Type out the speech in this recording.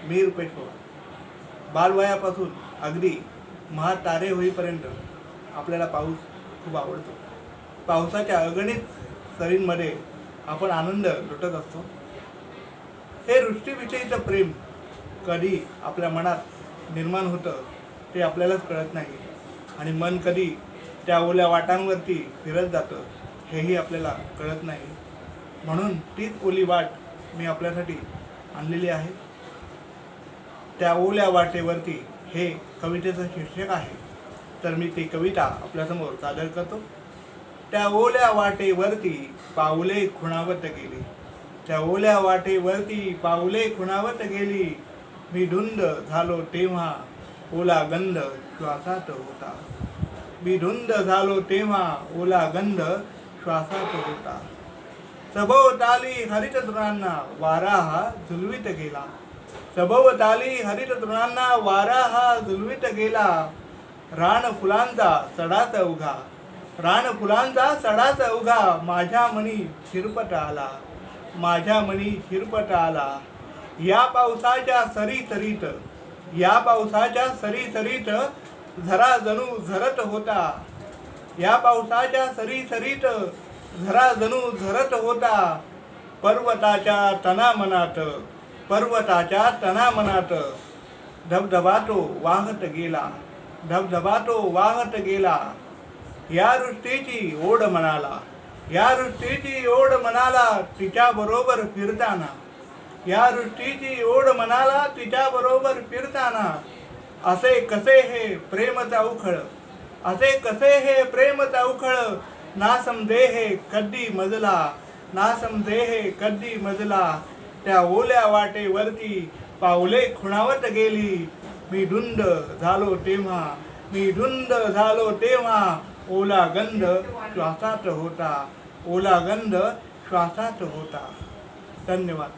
मी रुपेश पवार. बालवयापासून अगदी महातारे होईपर्यंत आपल्याला पाऊस खूप आवडतो. पावसाच्या अगणित सरींमध्ये आपण आनंद लुटत असतो. हे सृष्टीविषयीचं प्रेम कधी आपल्या मनात निर्माण होतं ते आपल्यालाच कळत नाही आणि मन कधी त्या ओल्या वाटांवरती फिरत जातं हेही आपल्याला कळत नाही. म्हणून तीच ओली वाट मी आपल्यासाठी आणलेली आहे. त्या ओल्या वाटेवरती हे कवितेचं शीर्षक आहे. तर मी ती कविता आपल्यासमोर सादर करतो. त्या ओल्या वाटेवरती पाऊले खुणावत गेली, त्या ओल्या वाटेवरती पाऊले खुणावत गेली, मी धुंद झालो तेव्हा ओला गंध श्वासात होता, मी धुंद झालो तेव्हा ओला गंध श्वासात होता. सभोवताली हरित तृणांना वारा हा झुलवीत गेला, सभोवताली हरित तृणांना वारा हा झुलवीत गेला, रान फुलांचा सडाच उघा, रान फुलांचा सडाच उघा, माझ्या मनी शिरपट आला, माझ्या मनी शिरपट आला. या पावसाच्या सरी सरीत, या पावसाच्या सरी सरीत झरा जणू झरत होता, या पावसाच्या सरी सरीत झरा जणू झरत होता. पर्वताच्या तना मनात, पर्वताच्या तना मनात धबधबा तो वाहत गेला, धबधबा तो वाहत गेला. या सृष्टीची ओढ मनाला, या सृष्टीची ओढ मनाला तिच्या बरोबर फिरताना, या सृष्टीची ओढ मनाला तिच्या बरोबर फिरताना. असे कसे हे प्रेम चौखळ, असे कसे हे प्रेम चौखळ, ना समदेहे कधी मजला, ना समदेहे कधी मजला. त्या ओल्या वाटेवरती पाऊले खुणावत गेली, मी धुंद झालो तेव्हा, मी धुंद झालो तेव्हा ओला गंध श्वासात होता, ओला गंध श्वासात होता. धन्यवाद.